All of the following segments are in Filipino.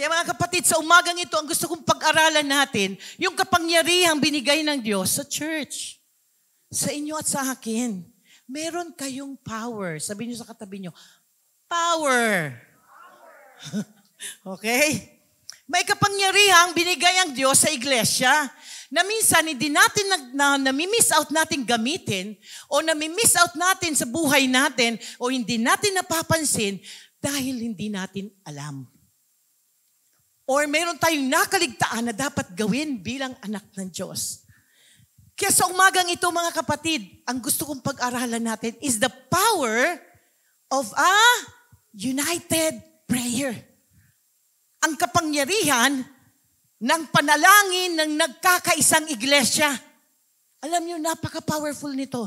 Kaya mga kapatid, sa umagang ito, ang gusto kong pag-aralan natin, yung kapangyarihang binigay ng Diyos sa church. Sa inyo at sa akin. Meron kayong power. Sabihin niyo sa katabi niyo, power. Okay? May kapangyarihang binigay ang Diyos sa iglesia na minsan hindi natin nami-miss out natin gamitin o nami-miss out natin sa buhay natin o hindi natin napapansin dahil hindi natin alam. Or meron tayong nakaligtaan na dapat gawin bilang anak ng Diyos. Kaya sa umagang ito mga kapatid, ang gusto kong pag-aralan natin is the power of a united prayer. Ang kapangyarihan ng panalangin ng nagkakaisang iglesia. Alam niyo, napaka-powerful nito.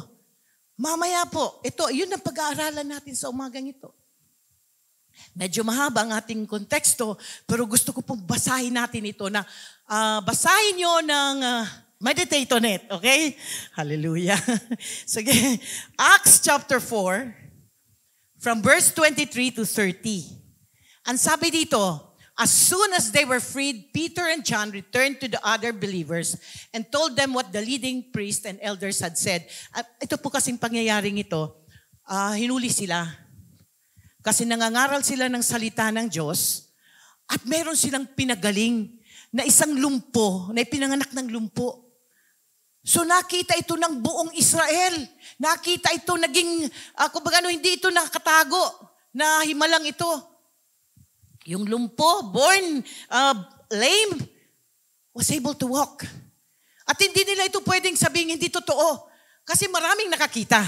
Mamaya po, yun ang pag-aaralan natin sa umagang ito. Medyo mahaba ang ating konteksto, pero gusto ko pong basahin natin ito na basahin nyo ng meditate on it, okay? Hallelujah. Sige, Acts chapter 4, from verse 23 to 30. Ang sabi dito, as soon as they were freed, Peter and John returned to the other believers and told them what the leading priests and elders had said. Ito po kasing pangyayaring ito, hinuli sila. Kasi nangangaral sila ng salita ng Diyos at meron silang pinagaling na isang lumpo, na ipinanganak ng lumpo. So nakita ito ng buong Israel. Nakita ito naging, hindi ito nakatago, na himalang ito. Yung lumpo, born lame, was able to walk. At hindi nila ito pwedeng sabihin hindi totoo. Kasi maraming nakakita.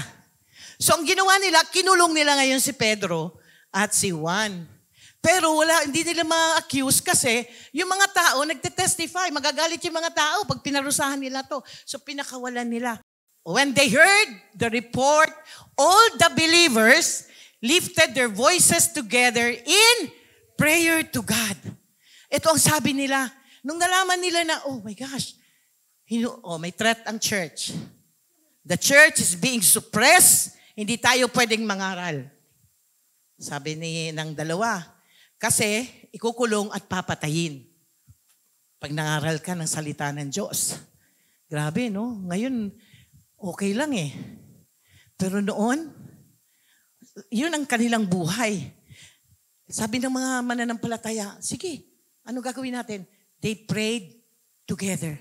So ang ginawa nila, kinulong nila ngayon si Pedro at si Juan. Pero hindi nila ma-accuse kasi yung mga tao nagte-testify. Magagalit yung mga tao pag pinarusahan nila to. So pinakawalan nila. When they heard the report, all the believers lifted their voices together in prayer to God. Ito ang sabi nila. Nung nalaman nila na, oh my gosh, may threat ang church. The church is being suppressed. Hindi tayo pwedeng mangaral. Sabi ng dalawa, kasi ikukulong at papatayin pag nangaral ka ng salita ng Diyos. Grabe, no? Ngayon, okay lang eh. Pero noon, yun ang kanilang buhay. Sabi ng mga mananampalataya, sige, ano gagawin natin? They prayed together.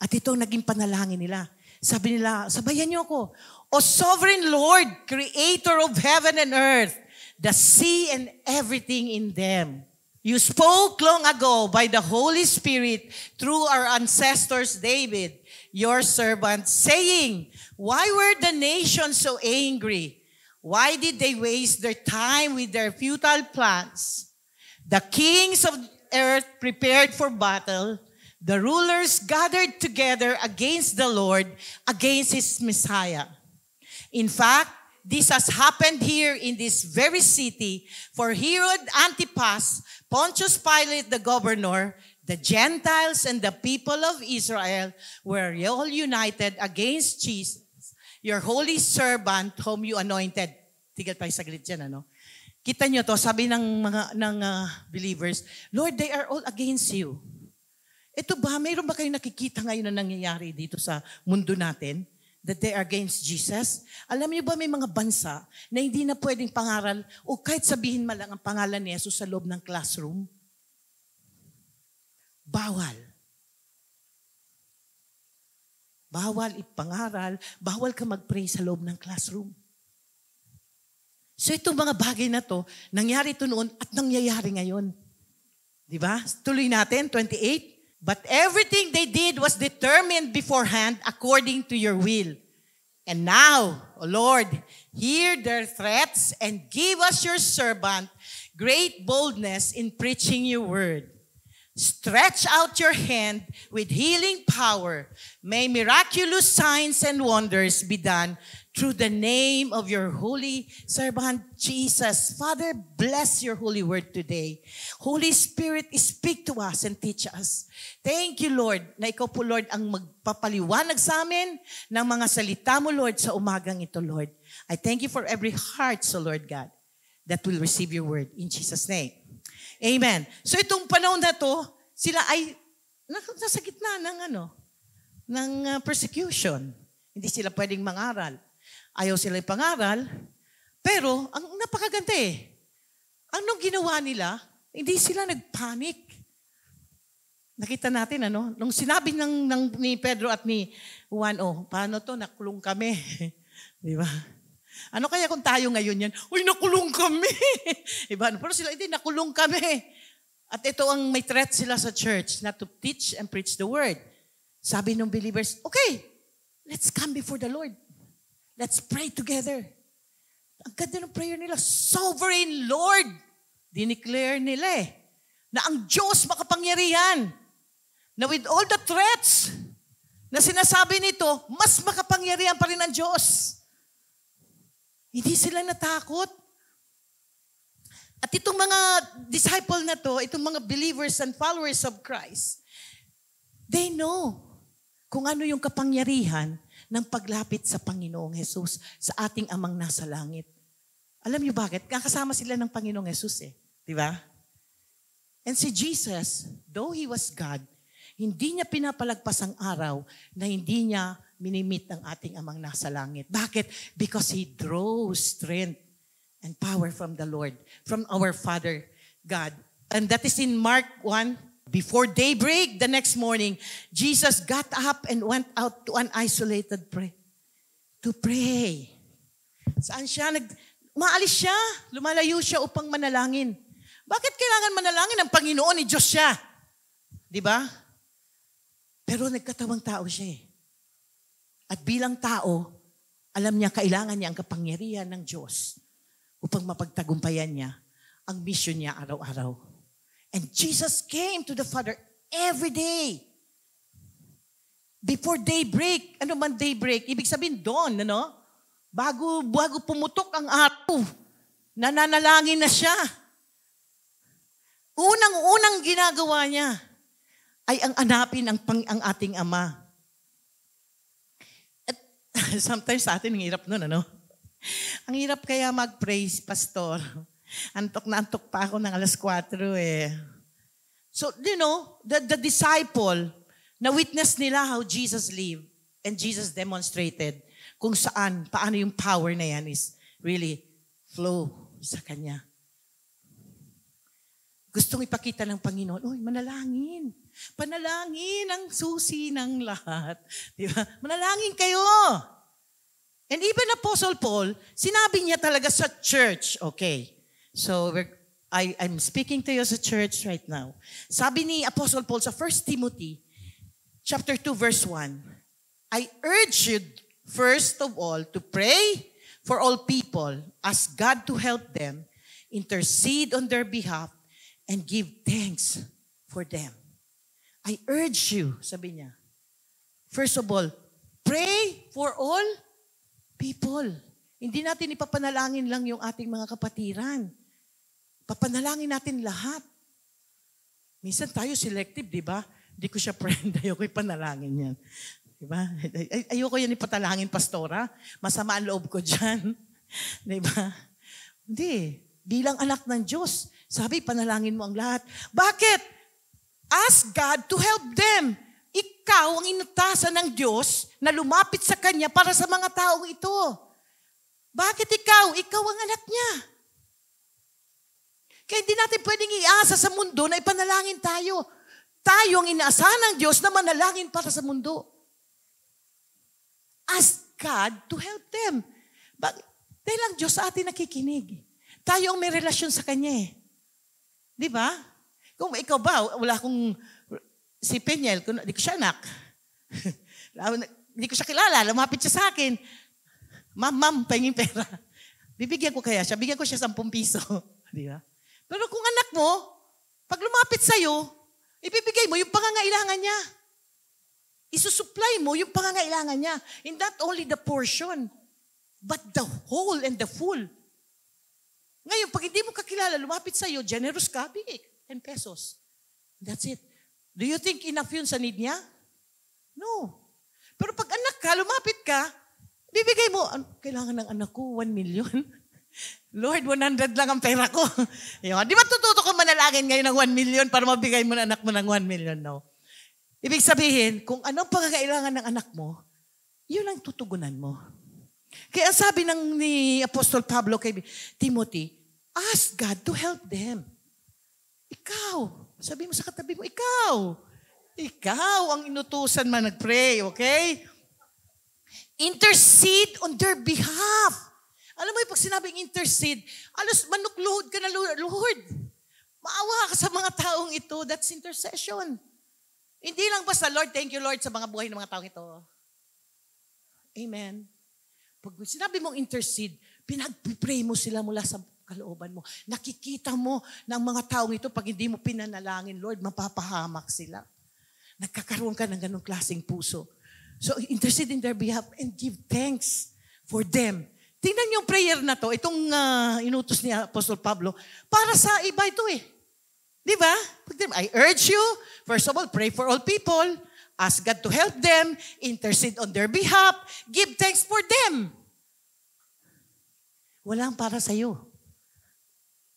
At ito naging panalangin nila. Sabi nila, sabayan niyo ako. O sovereign Lord, creator of heaven and earth, the sea and everything in them. You spoke long ago by the Holy Spirit through our ancestors David, your servant, saying, why were the nations so angry? Why did they waste their time with their futile plans? The kings of earth prepared for battle. The rulers gathered together against the Lord, against His Messiah. In fact, this has happened here in this very city, for Herod Antipas, Pontius Pilate the governor, the Gentiles and the people of Israel were all united against Jesus, your holy servant whom you anointed. Tigil tayo saglit dyan, ano? Kita nyo to, sabi ng believers, Lord, they are all against you. Ito ba, mayroon ba kayong nakikita ngayon na nangyayari dito sa mundo natin? That they are against Jesus? Alam niyo ba may mga bansa na hindi na pwedeng pangaral o kahit sabihin man lang ang pangalan ni Jesus sa loob ng classroom? Bawal. Bawal ipangaral, bawal ka mag-pray sa loob ng classroom. So itong mga bagay na to, nangyari ito noon at nangyayari ngayon. Di ba? Tuloy natin, 28. But everything they did was determined beforehand according to your will. And now, O Lord, hear their threats and give us your servant great boldness in preaching your word. Stretch out your hand with healing power. May miraculous signs and wonders be done through the name of your holy servant, Jesus. Father, bless your holy word today. Holy Spirit, speak to us and teach us. Thank you, Lord, na ikaw po, Lord, ang magpapaliwanag sa amin ng mga salita mo, Lord, sa umagang ito, Lord. I thank you for every heart, so Lord God, that will receive your word in Jesus' name. Amen. So itong panahon na to, sila ay nasa gitna ng persecution. Hindi sila pwedeng mangaral. Ayaw sila ipangaral. Pero, ang napakaganda anong ginawa nila? Hindi sila nagpanic. Nakita natin, nung sinabi ni Pedro at ni Juan, paano to? Nakulong kami. Di ba? Ano kaya kung tayo ngayon yan? Uy, nakulong kami. Diba? Pero sila, hindi, nakulong kami. At ito ang may threat sila sa church, not to teach and preach the word. Sabi ng believers, okay, let's come before the Lord. Let's pray together. Ang ganda ng prayer nila, Sovereign Lord. Dineclare nila na ang Diyos makapangyarihan. Na with all the threats na sinasabi nito, mas makapangyarihan pa rin ang Diyos. Hindi sila natakot. At itong mga disciple na to, itong mga believers and followers of Christ, they know kung ano yung kapangyarihan ng paglapit sa Panginoong Jesus, sa ating Amang nasa langit. Alam niyo bakit? Kakasama sila ng Panginoong Jesus Di ba? And si Jesus, though He was God, hindi niya pinapalagpas ang araw na hindi niya minimit ang ating Amang nasa langit. Bakit? Because He draws strength and power from the Lord, from our Father God. And that is in Mark 1. Before daybreak, the next morning, Jesus got up and went out to an isolated to pray. Saan siya? Maalis siya. Lumalayo siya upang manalangin. Bakit kailangan manalangin? Ang Panginoon ni Diyos siya. Di ba? Pero nagkatawang tao siya At bilang tao, alam niya kailangan niya ang kapangyarihan ng Diyos upang mapagtagumpayan niya ang mission niya araw-araw. And Jesus came to the Father every day. Before daybreak. Ano man daybreak? Ibig sabihin dawn, Bago pumutok ang araw, nananalangin na siya. Unang-unang ginagawa niya ay ang anapin ang ating Ama. At sometimes sa atin, ang hirap nun, Ang hirap kaya mag-praise, pastor. Antok na antok pa ako ng 4:00 So, the disciple, na-witness nila how Jesus lived and Jesus demonstrated kung paano yung power na yan is really flow sa Kanya. Gustong ipakita ng Panginoon, manalangin. Panalangin ang susi ng lahat. Diba? Manalangin kayo. And even Apostle Paul, sinabi niya talaga sa church, okay. So, I'm speaking to you as a church right now. Sabi ni Apostle Paul sa 1 Timothy, chapter 2, verse 1, I urge you, first of all, to pray for all people, ask God to help them, intercede on their behalf, and give thanks for them. I urge you, sabi niya, first of all, pray for all people. Hindi natin ipapanalangin lang yung ating mga kapatiran. Papanalangin natin lahat. Minsan tayo selective, di ba? Hindi ko siya friend, ayoko ipanalangin yan. Di ba? Ayoko yan ipatalangin, pastora. Masama ang loob ko dyan. Di ba? Hindi. Bilang anak ng Diyos, sabi, panalangin mo ang lahat. Bakit? Ask God to help them. Ikaw ang inutasan ng Diyos na lumapit sa Kanya para sa mga taong ito. Bakit ikaw? Ikaw ang anak niya. Kaya hindi natin pwedeng iasa sa mundo na ipanalangin tayo. Tayo ang inaasahan ng Diyos na manalangin para sa mundo. Ask God to help them. Dahil ang Diyos sa atin nakikinig. Tayo ang may relasyon sa Kanya Di ba? Kung ikaw ba, wala akong si Peniel, hindi ko siya anak. Hindi ko siya kilala, lumapit siya sa akin. Ma'am, pahingin pera. Bibigyan ko kaya siya, bigyan ko siya 10 piso. Di ba? Pero kung anak mo, pag lumapit sa'yo, ibibigay mo yung pangangailangan niya. Isusupply mo yung pangangailangan niya. And not only the portion, but the whole and the full. Ngayon, pag hindi mo kakilala, lumapit sa'yo, generous ka, bigay 10 pesos. That's it. Do you think enough yun sa need niya? No. Pero pag anak ka, lumapit ka, bibigay mo, kailangan ng anak ko, 1 million. Lord, 100 lang ang pera ko. Yun. Di ba tututo ka manalangin ngayon ng 1 million para mabigay mo na anak mo ng 1 million? No. Ibig sabihin, kung anong pangangailangan ng anak mo, yun ang tutugunan mo. Kaya sabi ni Apostol Pablo kay Timothy, ask God to help them. Ikaw, sabi mo sa katabi mo, ikaw ang inutusan man nag-pray, okay? Intercede on their behalf. Alam mo, pag sinabing intercede, alos manukluhod ka na, Lord. Maawa ka sa mga taong ito. That's intercession. Hindi lang basta, Lord, thank you, Lord, sa mga buhay ng mga taong ito. Amen. Pag sinabi mong intercede, pinag-pray mo sila mula sa kalooban mo. Nakikita mo ng mga taong ito, pag hindi mo pinanalangin, Lord, mapapahamak sila. Nagkakaroon ka ng ganong klaseng puso. So, intercede in their behalf and give thanks for them. Tingnan yung prayer na to, itong inutos ni Apostol Pablo, para sa iba ito eh. Di ba? I urge you, first of all, pray for all people, ask God to help them, intercede on their behalf, give thanks for them. Walang para sa'yo.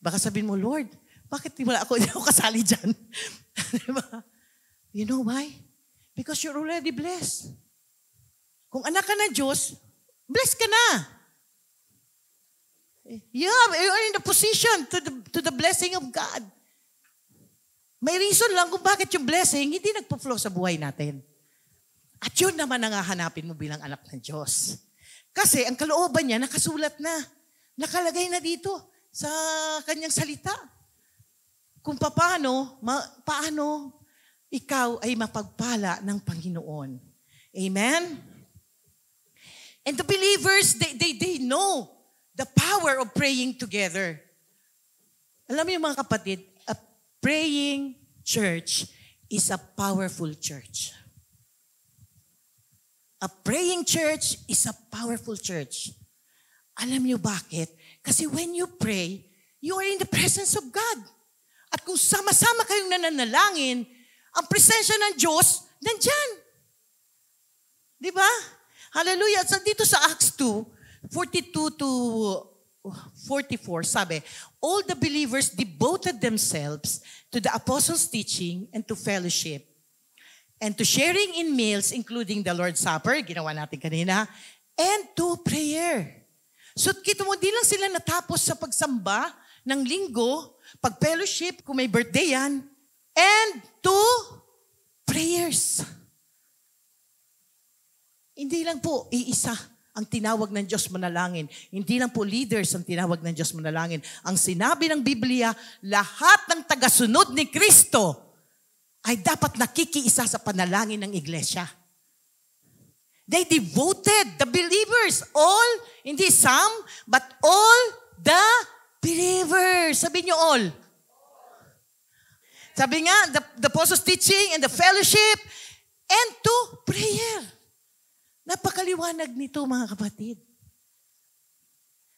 Baka sabihin mo, Lord, bakit hindi ako kasali dyan? Diba? You know why? Because you're already blessed. Kung anak ka na Diyos, blessed ka na. Yeah, you're in the position to the blessing of God. May reason lang kung bakit yung blessing hindi nagpo-flow sa buhay natin. At yun naman ang hahanapin mo bilang anak ng Diyos. Kasi ang kalooban niya nakasulat na. Nakalagay na dito sa kanyang salita. Kung paano ikaw ay mapagpala ng Panginoon. Amen? And the believers, they know the power of praying together. Alam mo yung mga kapatid, a praying church is a powerful church. A praying church is a powerful church. Alam niyo bakit? Kasi when you pray, you are in the presence of God. At kung sama-sama kayong nananalangin, ang presensya ng Diyos, nandyan. Di ba? Hallelujah. So dito sa Acts 2, 42 to 44, sabi, all the believers devoted themselves to the apostles' teaching and to fellowship and to sharing in meals, including the Lord's Supper, ginawa natin kanina, and to prayer. So kita mo, di lang sila natapos sa pagsamba ng linggo, pag-fellowship, kung may birthday yan, and to prayers. Hindi lang po iisa ang tinawag ng Diyos manalangin. Hindi lang po leaders ang tinawag ng Diyos manalangin. Ang sinabi ng Biblia, lahat ng tagasunod ni Kristo ay dapat nakikiisa sa panalangin ng iglesia. They devoted the believers, all, hindi some, but all the believers. Sabi niyo all. Sabi nga, the apostles' teaching and the fellowship and to prayer. Napakaliwanag nito, mga kapatid.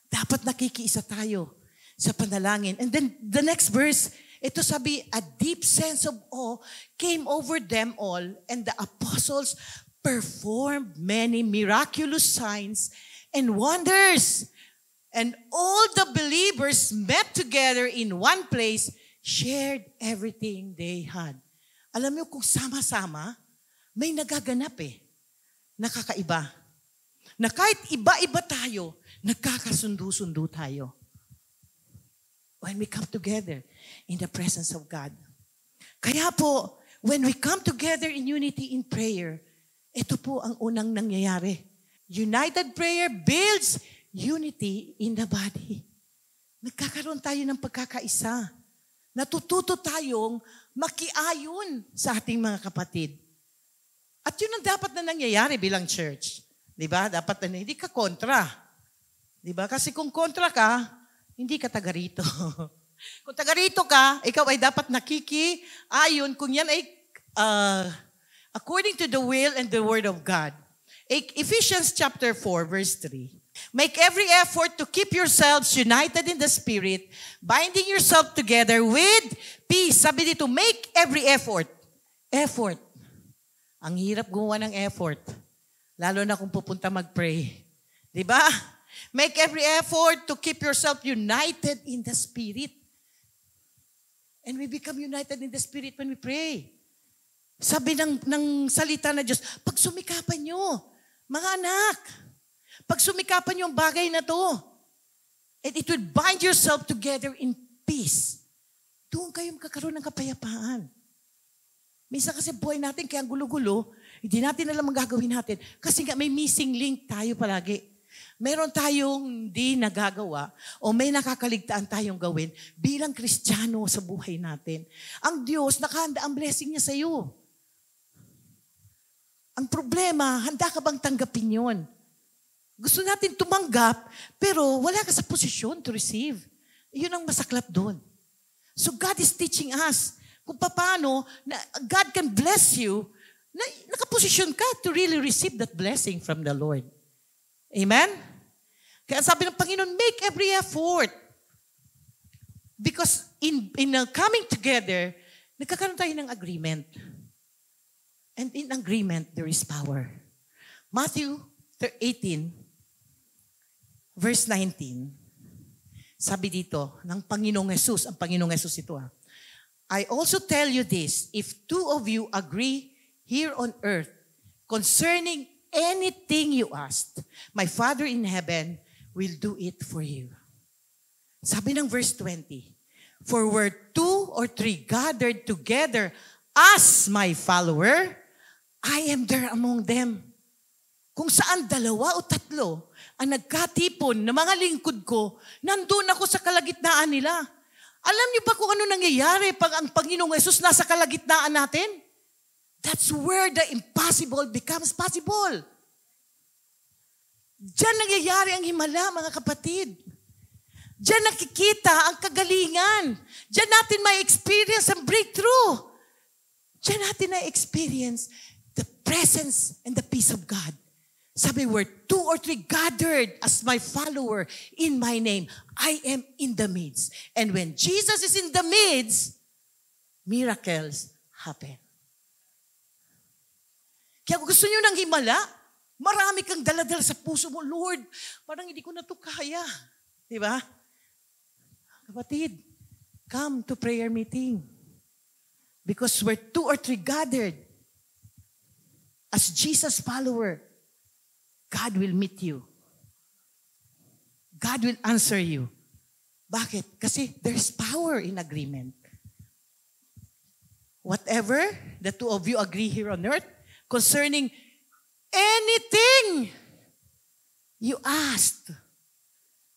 Dapat nakikiisa tayo sa panalangin. And then the next verse, ito sabi, a deep sense of awe came over them all, and the apostles performed many miraculous signs and wonders. And all the believers met together in one place, shared everything they had. Alam mo, kung sama-sama, may nagaganap eh. Nakakaiba. Na kahit iba-iba tayo, nagkakasundo-sundo tayo. When we come together in the presence of God. Kaya po, when we come together in unity in prayer, ito po ang unang nangyayari. United prayer builds unity in the body. Nagkakaroon tayo ng pagkakaisa. Natututo tayong makiayon sa ating mga kapatid. At yun ang dapat na nangyayari bilang church. Diba? Dapat na hindi ka kontra. Diba? Kasi kung kontra ka, hindi ka taga rito. Kung taga rito ka, ikaw ay dapat nakikiayon kung yan ay according to the will and the word of God. Ephesians chapter 4, verse 3. Make every effort to keep yourselves united in the Spirit, binding yourself together with peace. Sabi dito, make every effort. Effort. Ang hirap gumawa ng effort. Lalo na kung pupunta mag-pray. Diba? Make every effort to keep yourself united in the Spirit. And we become united in the Spirit when we pray. Sabi ng salita na Diyos, pagsumikapan nyo, mga anak, pagsumikapan nyo ang bagay na to, and it will bind yourself together in peace. Doon kayo magkakaroon ng kapayapaan. Minsan kasi buhay natin, kaya gulo-gulo, hindi natin alam ang gagawin natin. Kasi nga may missing link tayo palagi. Meron tayong hindi nagagawa o may nakakaligtaan tayong gawin bilang Kristiyano sa buhay natin. Ang Diyos, nakahanda ang blessing niya sa iyo. Ang problema, handa ka bang tanggapin yon? Gusto natin tumanggap, pero wala ka sa posisyon to receive. Iyon ang masaklap doon. So God is teaching us kung paano na God can bless you, na nakaposisyon ka to really receive that blessing from the Lord. Amen? Kaya sabi ng Panginoon, make every effort. Because in coming together, nagkakaroon tayo ng agreement. And in agreement, there is power. Matthew 18, verse 19, sabi dito ng Panginoong Jesus, ang Panginoong Jesus ito I also tell you this, if two of you agree here on earth concerning anything you asked, my Father in heaven will do it for you. Sabi ng verse 20, for where 2 or 3 gathered together as my follower, I am there among them. Kung saan 2 o 3 ang nagkatipon na mga lingkod ko, nandun ako sa kalagitnaan nila. Alam niyo ba kung ano nangyayari pag ang Panginoong Yesus nasa kalagitnaan natin? That's where the impossible becomes possible. Diyan nangyayari ang himala, mga kapatid. Diyan nakikita ang kagalingan. Diyan natin may experience ang breakthrough. Diyan natin na-experience the presence and the peace of God. Sabi, where 2 or 3 gathered as my follower in my name, I am in the midst. And when Jesus is in the midst, miracles happen. Kaya kung gusto nyo ng himala, marami kang daladala sa puso mo, Lord, parang hindi ko na ito kaya. Diba? Kapatid, come to prayer meeting. Because where 2 or 3 gathered as Jesus follower, God will meet you. God will answer you. Bakit? Kasi there's power in agreement. Whatever the 2 of you agree here on earth concerning anything you asked,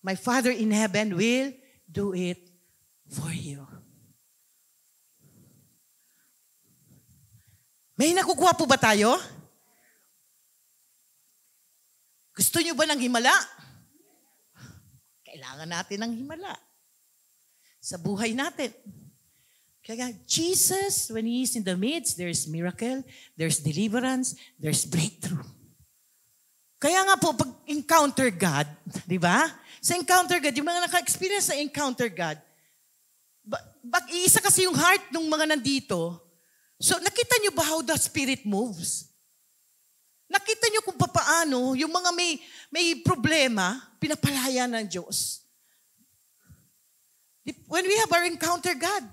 my Father in heaven will do it for you. May nakukuha po ba tayo? Gusto nyo ba ng himala? Kailangan natin ng himala sa buhay natin. Kaya Jesus, when He is in the midst, there's miracle, there's deliverance, there's breakthrough. Kaya nga po, pag encounter God, di ba? Sa encounter God, yung mga naka-experience sa encounter God, iisa kasi yung heart ng mga nandito. So, nakita nyo ba how the Spirit moves? Nakita nyo kung paano yung mga may problema, pinapalaya ng Diyos. When we have our encounter God,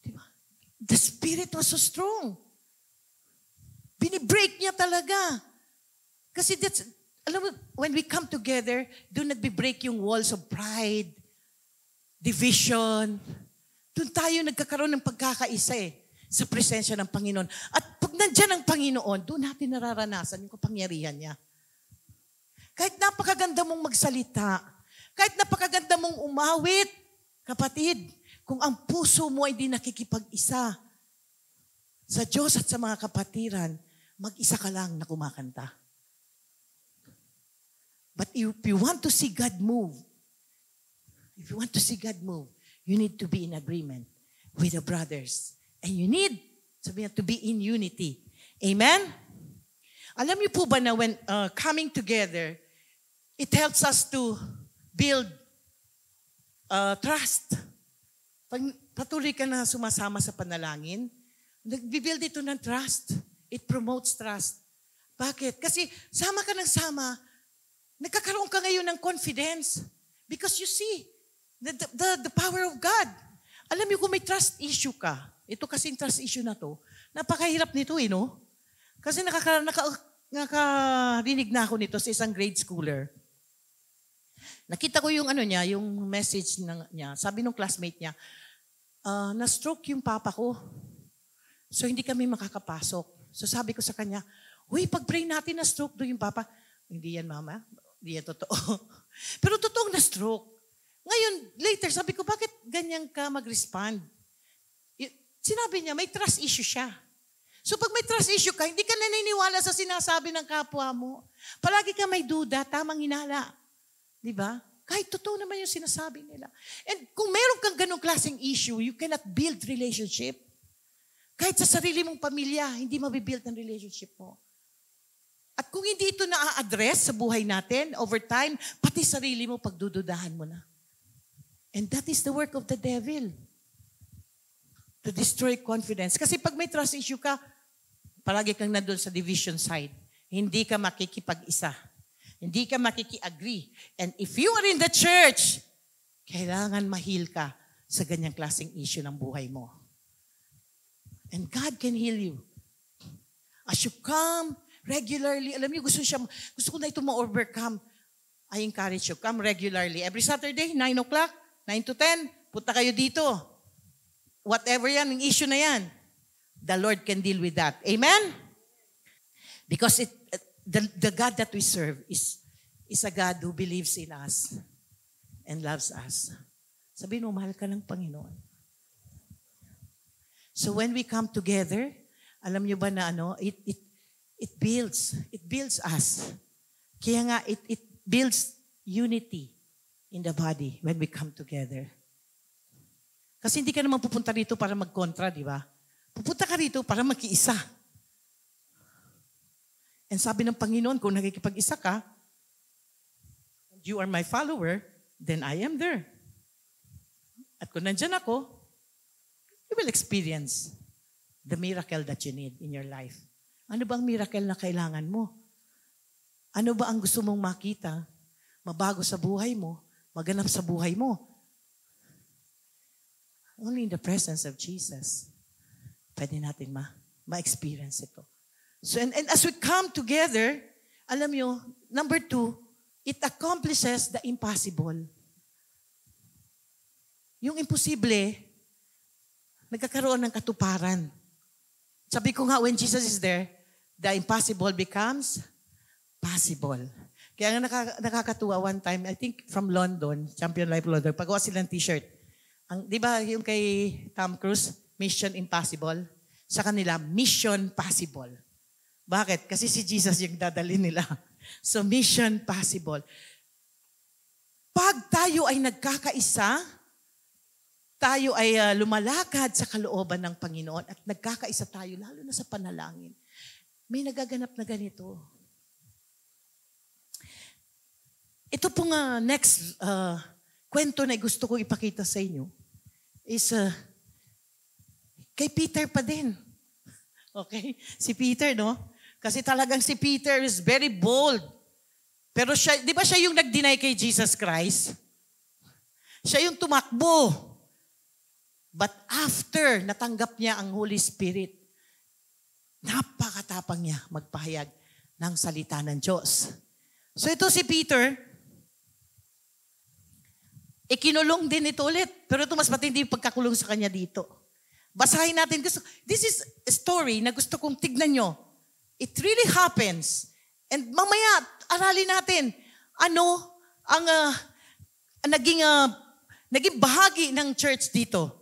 diba? The Spirit was so strong. Binibreak niya talaga. Kasi that's, alam mo, when we come together, doon nagbe-break yung walls of pride, division. Doon tayo nagkakaroon ng pagkakaisa sa presensya ng Panginoon. At pag nandyan ang Panginoon, doon natin nararanasan yung kapangyarihan niya. Kahit napakaganda mong magsalita, kahit napakaganda mong umawit, kapatid, kung ang puso mo ay di nakikipag-isa sa Diyos at sa mga kapatiran, mag-isa ka lang na kumakanta. But if you want to see God move, you need to be in agreement with the brothers. And you need to be in unity. Amen? Alam niyo po ba na when coming together, it helps us to build trust. Pag patuloy ka na sumasama sa panalangin, nag-build ito ng trust. It promotes trust. Bakit? Kasi sama ka ng sama, Nagkakaroon ka ngayon ng confidence because you see the power of God. Alam niyo kung may trust issue ka, ito kasing trust issue na to, napakahirap nito no? Kasi nakarinig na ako nito sa isang grade schooler. Nakita ko yung yung message niya. Sabi nung classmate niya, na-stroke yung papa ko. So hindi kami makakapasok. So sabi ko sa kanya, pag-pray natin na stroke do yung papa. Hindi yan, mama. Hindi yan totoo. Pero totoong na-stroke. Ngayon, later, sabi ko, bakit ganyan ka mag-respond? Sinabi niya, may trust issue siya. So pag may trust issue ka, hindi ka naniniwala sa sinasabi ng kapwa mo. Palagi ka may duda, tamang hinala. Di ba? Kahit totoo naman yung sinasabi nila. And kung meron kang ganong klaseng issue, you cannot build relationship. Kahit sa sarili mong pamilya, hindi mabibuild ang relationship mo. At kung hindi ito na-address sa buhay natin, over time, pati sarili mo, pagdududahan mo na. And that is the work of the devil. To destroy confidence. Kasi pag may trust issue ka, palagi kang nandun sa division side. Hindi ka makikipag-isa. Hindi ka makiki-agree. And if you are in the church, kailangan ma-heal ka sa ganyang klaseng issue ng buhay mo. And God can heal you. As you come regularly, alam niyo, gusto ko na ito ma-overcome. I encourage you, come regularly. Every Saturday, 9 o'clock, 9 to 10, punta kayo dito. Whatever yan, yung issue na yan, the Lord can deal with that. Amen? Because the God that we serve is a God who believes in us and loves us. Sabihin mo, mahal ka ng Panginoon. So when we come together, alam niyo ba na it builds us. Kaya nga, it builds unity in the body when we come together. Kasi hindi ka naman pupunta rito para magkontra, di ba? Pupunta ka rito para magkiisa. And sabi ng Panginoon, kung nakikipag-isa ka, you are my follower, then I am there. At kung nandyan ako, you will experience the miracle that you need in your life. Ano ba ang miracle na kailangan mo? Ano ba ang gusto mong makita? Mabago sa buhay mo? Maganap sa buhay mo? Only in the presence of Jesus, pwede natin ma-experience ito. So, and as we come together, alam nyo, number 2, it accomplishes the impossible. Yung imposible, nagkakaroon ng katuparan. Sabi ko nga, when Jesus is there, the impossible becomes possible. Kaya nga nakakatuwa one time, I think from London, Champion Life London, pagawa silang t-shirt. Di ba yung kay Tom Cruise, Mission Impossible? Sa kanila, Mission Possible. Bakit? Kasi si Jesus yung dadalhin nila. So, Mission Possible. Pag tayo ay nagkakaisa, tayo ay lumalakad sa kalooban ng Panginoon at nagkakaisa tayo, lalo na sa panalangin, may nagaganap na ganito. Ito pong next kwento na gusto ko ipakita sa inyo is kay Peter pa din. Okay? Si Peter, no? Kasi talagang si Peter is very bold. Pero siya, di ba siya yung nag-deny kay Jesus Christ? Siya yung tumakbo. But after natanggap niya ang Holy Spirit, napakatapang niya magpahayag ng salita ng Diyos. So ito si Peter, ikinulong din ito ulit. Pero ito mas matindi yung pagkakulong sa kanya dito. Basahin natin. This is a story na gusto kong tignan nyo. It really happens. And mamaya, aralin natin, ano ang naging bahagi ng church dito.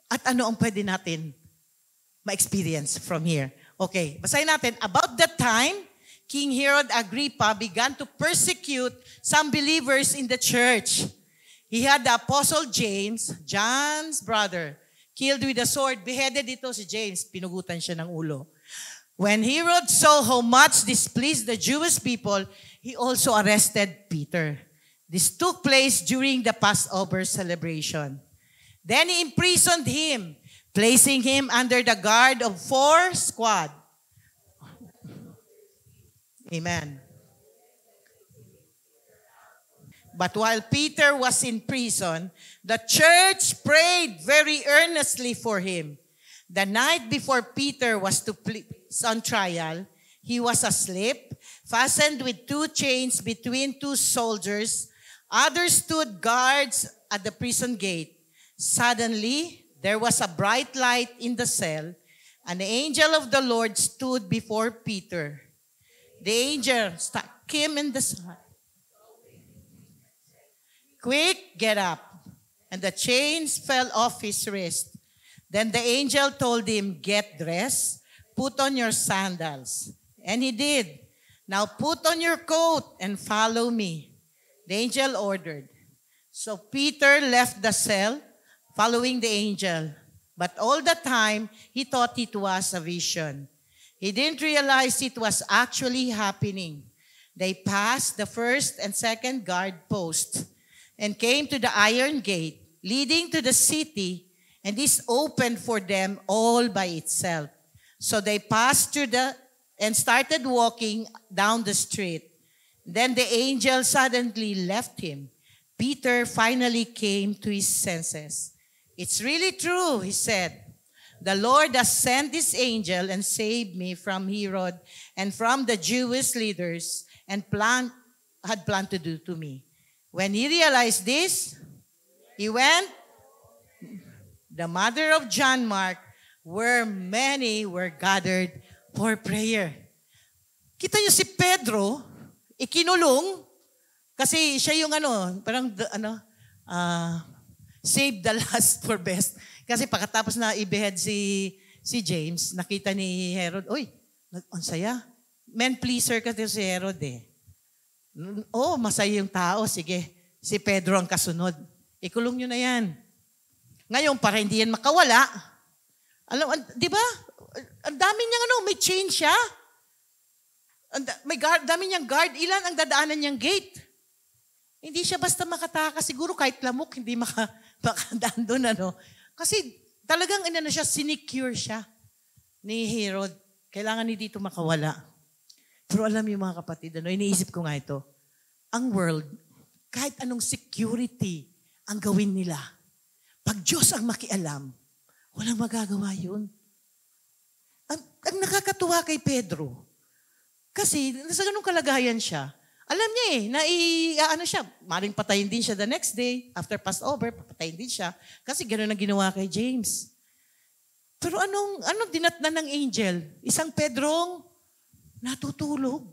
At ano ang pwede natin ma-experience from here. Okay, basahin natin. About that time, King Herod Agrippa began to persecute some believers in the church. He had the apostle James, John's brother, killed with a sword. Beheaded ito si James. Pinugutan siya ng ulo. When Herod saw how much displeased the Jewish people, he also arrested Peter. This took place during the Passover celebration. Then he imprisoned him, placing him under the guard of 4 squad. Amen. But while Peter was in prison, the church prayed very earnestly for him. The night before Peter was to place on trial, he was asleep, fastened with 2 chains between 2 soldiers. Others stood guards at the prison gate. Suddenly, there was a bright light in the cell. An angel of the Lord stood before Peter. The angel struck him in the side. Quick, get up. And the chains fell off his wrist. Then the angel told him, get dressed, put on your sandals. And he did. Now put on your coat and follow me. The angel ordered. So Peter left the cell, following the angel. But all the time, he thought it was a vision. He didn't realize it was actually happening. They passed the first and second guard post and came to the iron gate leading to the city, and this opened for them all by itself. So they passed through and started walking down the street. Then the angel suddenly left him. Peter finally came to his senses. It's really true, he said. The Lord has sent this angel and saved me from Herod and from the Jewish leaders and had planned to do to me. When he realized this, he went, the mother of John Mark, where many were gathered for prayer. Kita niyo si Pedro, ikinulong, kasi siya yung save the last for best. Kasi pagkatapos na i-behead si James, nakita ni Herod, ang saya. Men pleaser kasi si Herod eh. Masaya yung tao, sige. Si Pedro ang kasunod. Ikulong nyo na yan. Ngayon, para hindi yan makawala, di ba? Ang dami niyang may chain siya. May guard, dami niyang guard. Ilan ang dadaanan niyang gate? Hindi siya basta makatakas. Siguro kahit lamok, hindi makadaan doon. Kasi talagang siya, sinecure siya ni Herod. Kailangan ni dito makawala. Pero alam niyo mga kapatid, iniisip ko nga ito, ang world, kahit anong security ang gawin nila, pag Diyos ang makialam, walang magagawa yun. Ang nakakatuwa kay Pedro, kasi nasa ganung kalagayan siya, alam niya siya, maring patayin din siya the next day, after Passover, papatayin din siya, kasi gano'n ang ginawa kay James. Pero anong dinatnan ng angel? Isang Pedrong natutulog.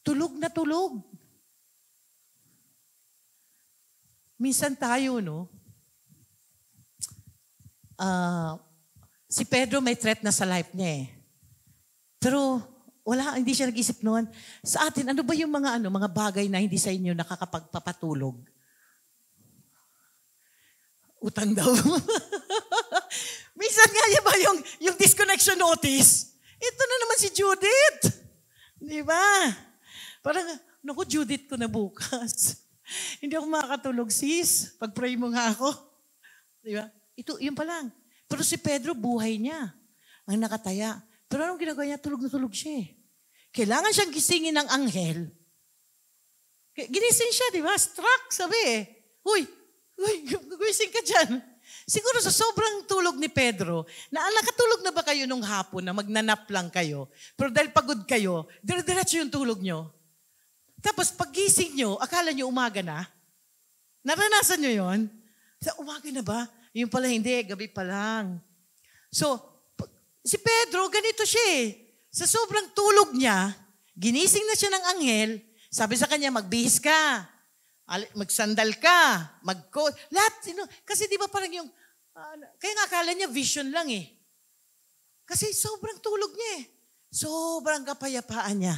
Tulog na tulog. Minsan tayo, si Pedro may threat na sa life niya eh. Pero hindi siya nag-isip noon. Sa atin, ano ba yung mga bagay na hindi sa inyo nakakapagpapatulog? Utang daw. Minsan nga ba yung disconnection notice? Ito na naman si Judith. Di ba? Parang, Judith ko na bukas. Hindi ako makakatulog, sis. Pag-pray mo nga ako. Di ba? Yun pa lang. Pero si Pedro, buhay niya. Ang nakataya. Pero anong ginagawa niya? Tulog na tulog siya eh. Kailangan siyang gisingin ng anghel. Ginising siya, di ba? Struck, sabi eh. Uy, gising ka dyan. Siguro sa sobrang tulog ni Pedro, nakatulog na ba kayo nung hapon na magnanap lang kayo? Pero dahil pagod kayo, dire-diretso yung tulog nyo. Tapos paggising nyo, akala nyo umaga na? Naranasan nyo yun? Umaga na ba? Yung pala hindi, gabi pa lang. So, si Pedro, ganito siya eh. Sa sobrang tulog niya, ginising na siya ng anghel, sabi sa kanya, magbihis ka, magsandal ka, mag-coat, lahat, kasi di ba parang yung, kaya nga akala niya vision lang eh. Kasi sobrang tulog niya eh. Sobrang kapayapaan niya.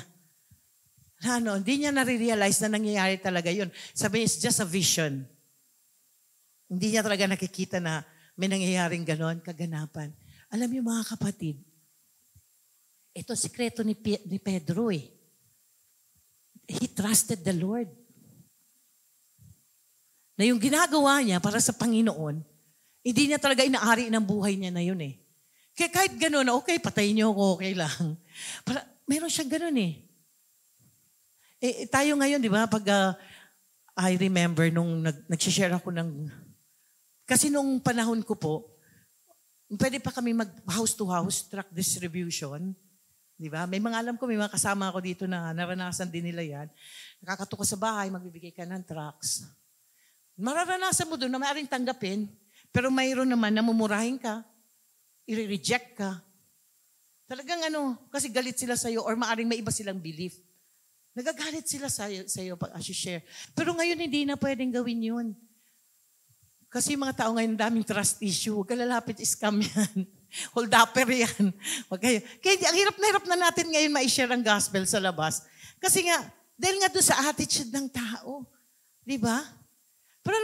Hindi niya nare-realize na nangyayari talaga yun. Sabi niya, it's just a vision. Hindi niya talaga nakikita na may nangyayaring ganon, kaganapan. Alam niyo mga kapatid, ito sikreto ni Pedro eh. He trusted the Lord. Na yung ginagawa niya para sa Panginoon, hindi niya talaga inaari ng buhay niya na yun eh. Kaya kahit gano'n, okay, patayin niyo ako, okay lang. Meron siyang gano'n eh. Tayo ngayon, di ba, pag I remember nung nag-share ako kasi nung panahon ko po, pwede pa kami mag-house to house truck distribution. Di ba? May mga alam ko, may mga kasama ako dito na naranasan din nila yan. Nakakatuko sa bahay, magbibigay ka ng trucks. Mararanasan mo doon na maaaring tanggapin, pero mayroon naman na mumurahin ka, i-reject ka. Talagang kasi galit sila sa'yo or maaaring may iba silang belief. Nagagalit sila sa'yo pag share. Pero ngayon hindi na pwedeng gawin yun. Kasi mga tao ngayon daming trust issue. Huwag ka lalapit, scam yan. Hold upper yan. Kaya ang hirap na natin ngayon ma-share ang gospel sa labas. Kasi nga, dahil nga doon sa attitude ng tao. Di ba? Pero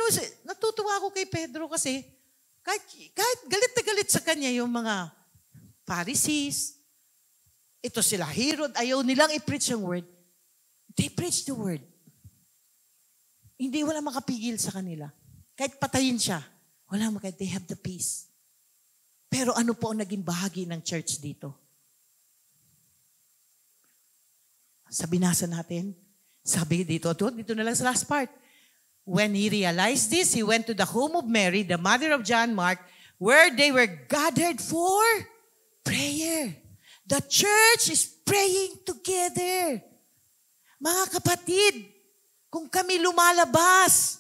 natutuwa ako kay Pedro kasi kahit galit na galit sa kanya yung mga Pharisees, ito sila Herod, ayaw nilang i-preach ang word. They preach the word. Hindi wala makapigil sa kanila. Kahit patayin siya, they have the peace. Pero ano po ang naging bahagi ng church dito? Binasa natin, sabi dito na lang sa last part. When he realized this, he went to the home of Mary, the mother of John Mark, where they were gathered for prayer. The church is praying together. Mga kapatid, kung kami lumalabas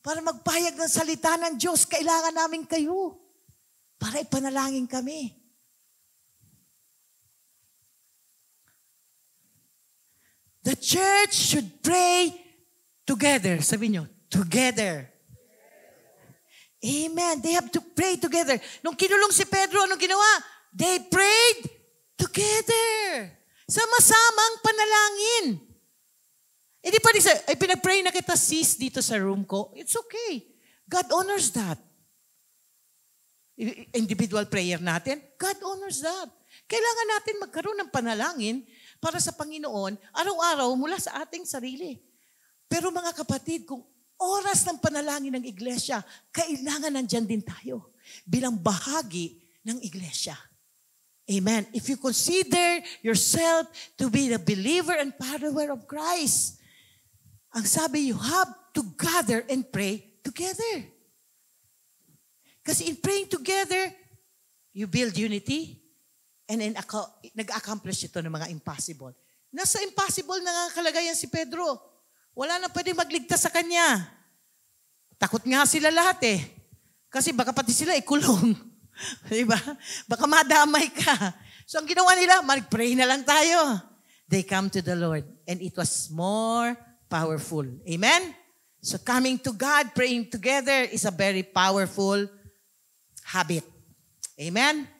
para magpahayag ng salita ng Diyos, kailangan namin kayo para ipanalangin kami. The church should pray together. Sabi nyo, together. Amen. They have to pray together. Nung kinulong si Pedro, anong ginawa? They prayed together. Sama-samang panalangin. Hindi pa rin pinag-pray na kita sis dito sa room ko. It's okay. God honors that. Individual prayer natin, God honors that. Kailangan natin magkaroon ng panalangin para sa Panginoon araw-araw mula sa ating sarili. Pero mga kapatid, kung oras ng panalangin ng iglesia, kailangan nandyan din tayo bilang bahagi ng iglesia. Amen. If you consider yourself to be the believer and follower of Christ, ang sabi, you have to gather and pray together. Kasi in praying together, you build unity and then nag-accomplish ito ng mga impossible. Nasa impossible na nga kalagayan si Pedro. Wala na pwede magligtas sa kanya. Takot nga sila lahat eh. Kasi baka pati sila ikulong. Diba? Baka madamay ka. So ang ginawa nila, mag-pray na lang tayo. They come to the Lord and it was more powerful. Amen? So coming to God, praying together is a very powerful habit. Amen?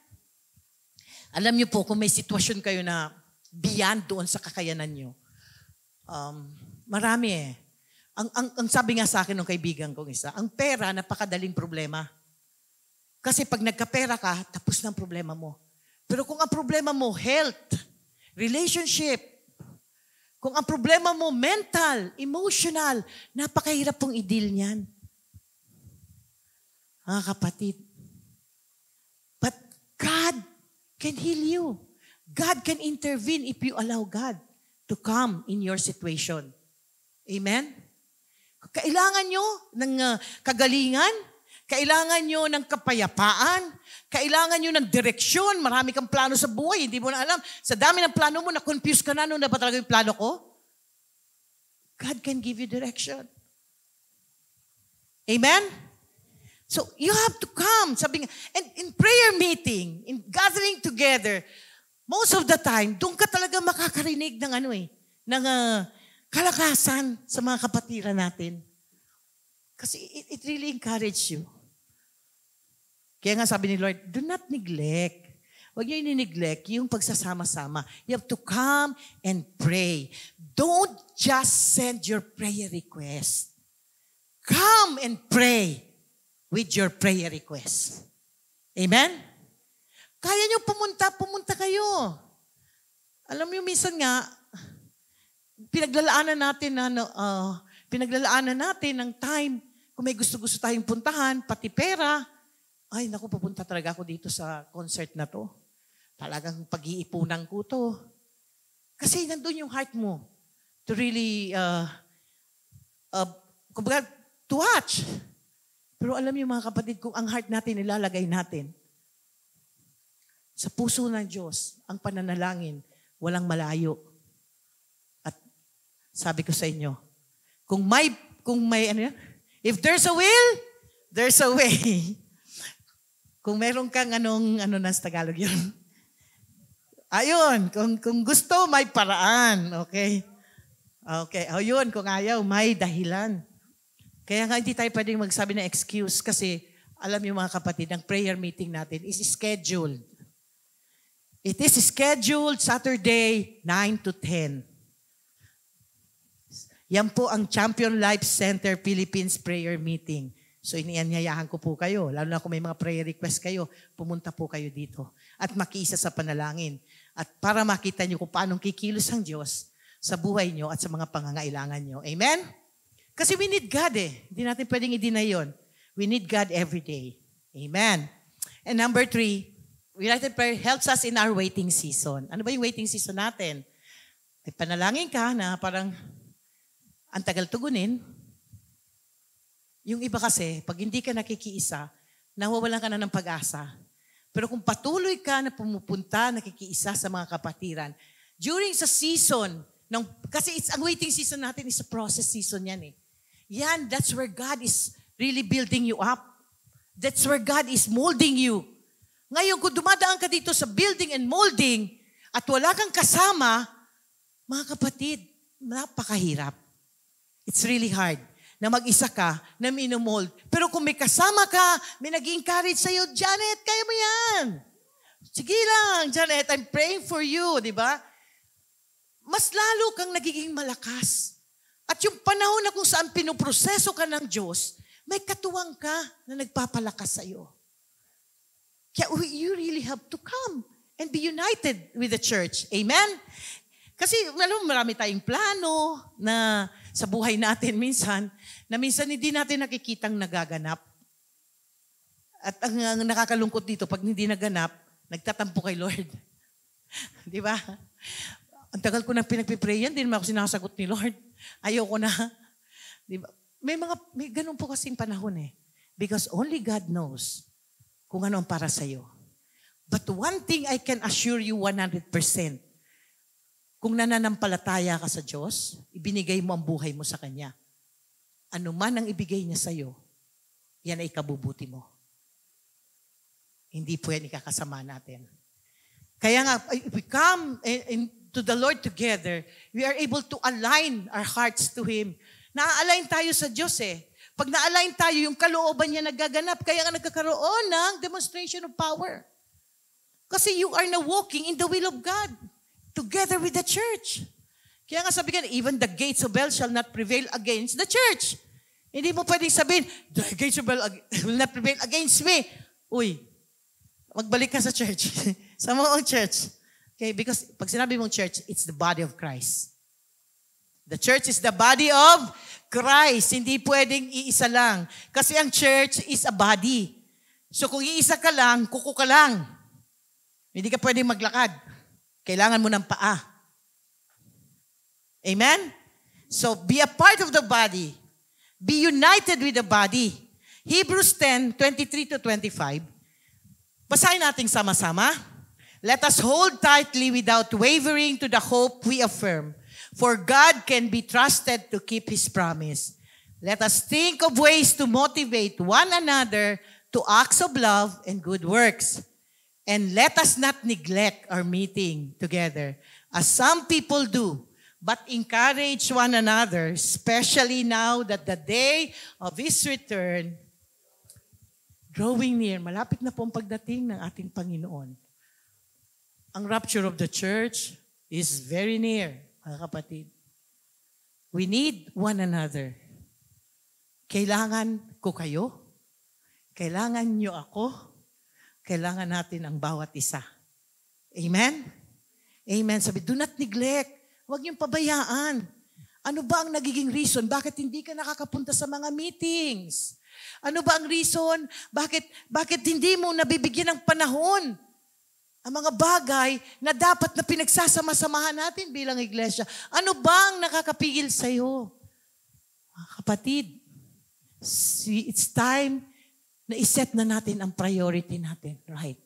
Alam niyo po, kung may sitwasyon kayo na beyond doon sa kakayanan niyo, marami eh. Ang sabi nga sa akin ng kaibigan kong isa, ang pera, napakadaling problema. Kasi pag nagkapera ka, tapos na ang problema mo. Pero kung ang problema mo, health, relationship, kung ang problema mo, mental, emotional, napakahirap pong i-deal niyan. Mga kapatid. But God can heal you. God can intervene if you allow God to come in your situation. Amen? Kailangan nyo ng kagalingan, kailangan nyo ng kapayapaan, kailangan nyo ng direksyon. Marami kang plano sa buhay, hindi mo na alam. Sa dami ng plano mo, na-confuse ka na, ano na ba talaga yung plano ko? God can give you direction. Amen? So, you have to come. Sabi nga, and in prayer meeting, in gathering together, most of the time, doon ka talaga makakarinig ng ng kalakasan sa mga kapatiran natin. Kasi it really encourages you. Kaya nga sabi ni Lord, do not neglect. Huwag niyo i-neglect yung pagsasama-sama. You have to come and pray. Don't just send your prayer request. Come and pray with your prayer request. Amen? Kaya niyo pumunta kayo. Alam niyo, minsan nga, pinaglalaanan natin ng time. Kung may gusto-gusto tayong puntahan, pati pera, ay, naku, pupunta talaga ako dito sa concert na to. Talagang pag-iipunan ko to. Kasi nandun yung heart mo to really kumbaga, to watch. Pero alam niyo mga kapatid, kung ang heart natin ilalagay natin sa puso ng Diyos, ang pananalangin, walang malayo. At sabi ko sa inyo, kung may ano yan, if there's a will, there's a way. Kung meron kang ano sa Tagalog yun. Ayun, kung gusto, may paraan. Okay? Okay, ayun, kung ayaw, may dahilan. Kaya nga hindi tayo pwedeng magsabi ng excuse kasi alam niyo mga kapatid, ang prayer meeting natin is scheduled. It is scheduled Saturday, 9 to 10. Yan po ang Champion Life Center Philippines prayer meeting. So inianyayahan ko po kayo, lalo na kung may mga prayer request kayo, pumunta po kayo dito at makiisa sa panalangin. At para makita niyo kung paano kikilos ang Diyos sa buhay niyo at sa mga pangangailangan niyo. Amen? Kasi we need God eh. Hindi natin pwedeng i-deny yun. We need God every day. Amen. And number 3, united prayer helps us in our waiting season. Ano ba yung waiting season natin? Ay panalangin ka na parang ang tagal tugunin. Yung iba kasi, pag hindi ka nakikiisa, nawawalan ka na ng pag-asa. Pero kung patuloy ka na pumupunta, nakikiisa sa mga kapatiran, during sa season, kasi ang waiting season natin is a process season yan eh. Yan, that's where God is really building you up. That's where God is molding you. Ngayon, kung dumadaan ka dito sa building and molding at wala kang kasama, mga kapatid, napakahirap. It's really hard na mag-isa ka, na minumold. Pero kung may kasama ka, may nag-encourage sa'yo, Janet, kaya mo yan. Sige lang, Janet, I'm praying for you, di ba? Mas lalo kang nagiging malakas. At yung panahon na kung saan pinoproseso ka ng Diyos, may katuwang ka na nagpapalakas sa'yo. Kaya you really have to come and be united with the church. Amen? Kasi alam mo, marami tayong plano na sa buhay natin minsan hindi natin nakikitang nagaganap. At ang nakakalungkot dito, pag hindi naganap, nagtatampo kay Lord. Di ba? Ang tagal ko nang pinagpipray yan, hindi naman ako sinasagot ni Lord. Ayoko na. Di ba? May ganun po kasing panahon eh. Because only God knows kung ano ang para sa'yo. But one thing I can assure you 100%, kung nananampalataya ka sa Diyos, ibinigay mo ang buhay mo sa Kanya. Ano man ang ibigay niya sa'yo, yan ay kabubuti mo. Hindi po yan ikakasama natin. Kaya nga, if we come to the Lord together, we are able to align our hearts to Him. Na-align tayo sa Diyos eh. Pag na-align tayo, yung kalooban niya nagaganap, kaya nga nagkakaroon ng demonstration of power. Kasi you are now walking in the will of God together with the church. Kaya nga sabi nga, even the gates of hell shall not prevail against the church. Hindi mo pwedeng sabihin, the gates of hell will not prevail against me. Uy, magbalik ka sa church. Sa mga church. Okay, because pag sinabi mong church, it's the body of Christ. The church is the body of Christ. Hindi pwedeng iisa lang. Kasi ang church is a body. So kung iisa ka lang, kuko ka lang. Hindi ka pwedeng maglakad. Kailangan mo ng paa. Amen? So be a part of the body. Be united with the body. Hebrews 10:23-25. Basahin natin sama-sama. Let us hold tightly without wavering to the hope we affirm. For God can be trusted to keep His promise. Let us think of ways to motivate one another to acts of love and good works. And let us not neglect our meeting together, as some people do, but encourage one another, especially now that the day of His return drawing near. Malapit na po ang pagdating ng ating Panginoon. Ang rapture of the church is very near, mga kapatid. We need one another. Kailangan ko kayo. Kailangan nyo ako. Kailangan natin ang bawat isa. Amen? Amen. Sabi, do not neglect. Huwag niyong pabayaan. Ano ba ang nagiging reason? Bakit hindi ka nakakapunta sa mga meetings? Ano ba ang reason? Bakit hindi mo nabibigyan ng panahon ang mga bagay na dapat na pinagsasama-samahan natin bilang iglesia? Ano ba ang nakakapigil sa'yo? Kapatid, It's time na iset na natin ang priority natin right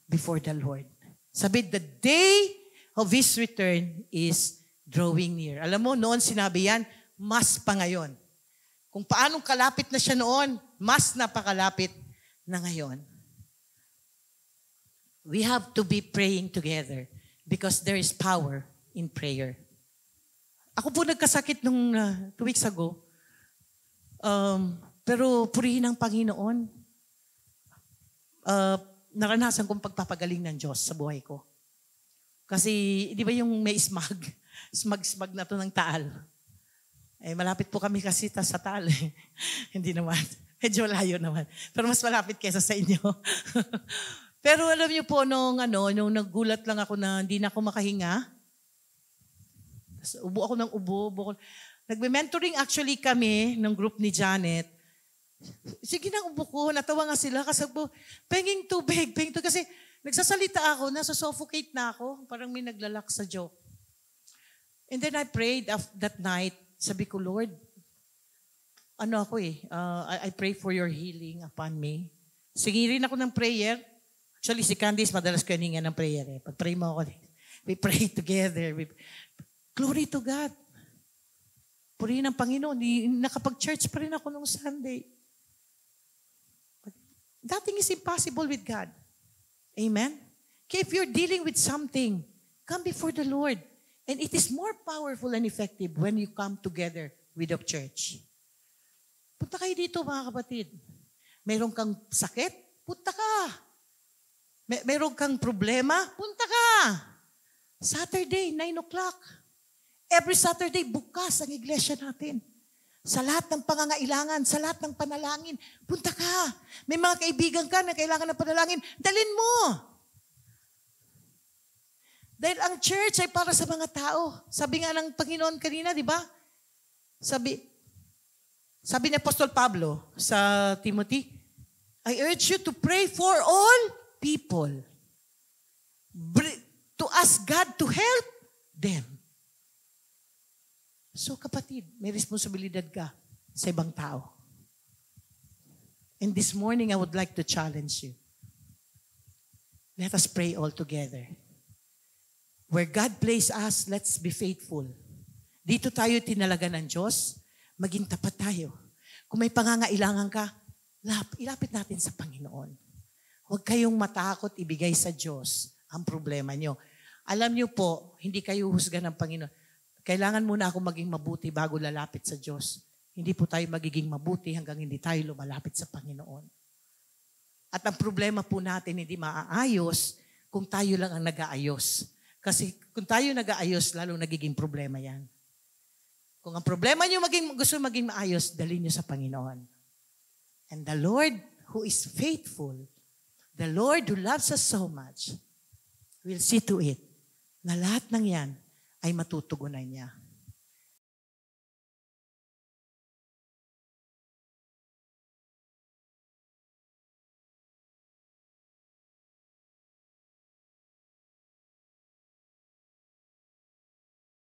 before the Lord. Sabi, the day of His return is drawing near. Alam mo, noon sinabi yan, mas pa ngayon. Kung paanong kalapit na siya noon, mas napakalapit na ngayon. We have to be praying together because there is power in prayer. Ako po nagkasakit nung 2 weeks ago. Pero purihin ang Panginoon. Naranasan kong pagpapagaling ng Diyos sa buhay ko. Kasi, di ba yung may smag na to ng Taal? Eh, malapit po kami kasi sa Taal. Hindi naman. Medyo layo naman. Pero mas malapit kaysa sa inyo. Pero alam niyo po, nung naggulat lang ako na hindi na ako makahinga. Ubo ako ng ubo. Nagme-mentoring actually kami ng group ni Janet. Sige na, ubo ko. Natawa nga sila kasi po, penging tubig. Kasi nagsasalita ako, nasa-suffocate na ako. Parang may naglalak sa joke. And then I prayed that night. Sabi ko, Lord, I pray for your healing upon me. Sige rin ako ng prayer. Actually, si Candice, madalas ko hininga ng prayer. Pag-pray mo ako, we pray together. Glory to God. Purihin ang Panginoon. Nakapag-church pa rin ako nung Sunday. Nothing is impossible with God. Amen? Okay, if you're dealing with something, come before the Lord. And it is more powerful and effective when you come together with the church. Punta kayo dito, mga kapatid. Mayroon kang sakit? Punta ka. Mayroon kang problema? Punta ka. Saturday, 9 o'clock. Every Saturday, bukas ang iglesia natin. Sa lahat ng pangangailangan, sa lahat ng panalangin, punta ka. May mga kaibigan ka na kailangan ng panalangin, dalin mo. Dahil ang church ay para sa mga tao. Sabi nga ng Panginoon kanina, di ba? Sabi ni Apostol Pablo sa Timothy, I urge you to pray for all people. To ask God to help them. So kapatid, may responsibilidad ka sa ibang tao. And this morning, I would like to challenge you. Let us pray all together. Where God placed us, let's be faithful. Dito tayo tinalaga ng Diyos, maging tapat tayo. Kung may pangangailangan ka, ilapit natin sa Panginoon. Huwag kayong matakot ibigay sa Diyos ang problema nyo. Alam nyo po, hindi kayo husga ng Panginoon. Kailangan muna ako maging mabuti bago lalapit sa Diyos. Hindi po tayo magiging mabuti hanggang hindi tayo lumalapit sa Panginoon. At ang problema po natin hindi maaayos kung tayo lang ang nag-aayos. Kasi kung tayo nag-aayos, lalong nagiging problema yan. Kung ang problema nyo gusto maging maayos, dalhin nyo sa Panginoon. And the Lord who is faithful, the Lord who loves us so much, will see to it na lahat ng yan ay matutugunan niya.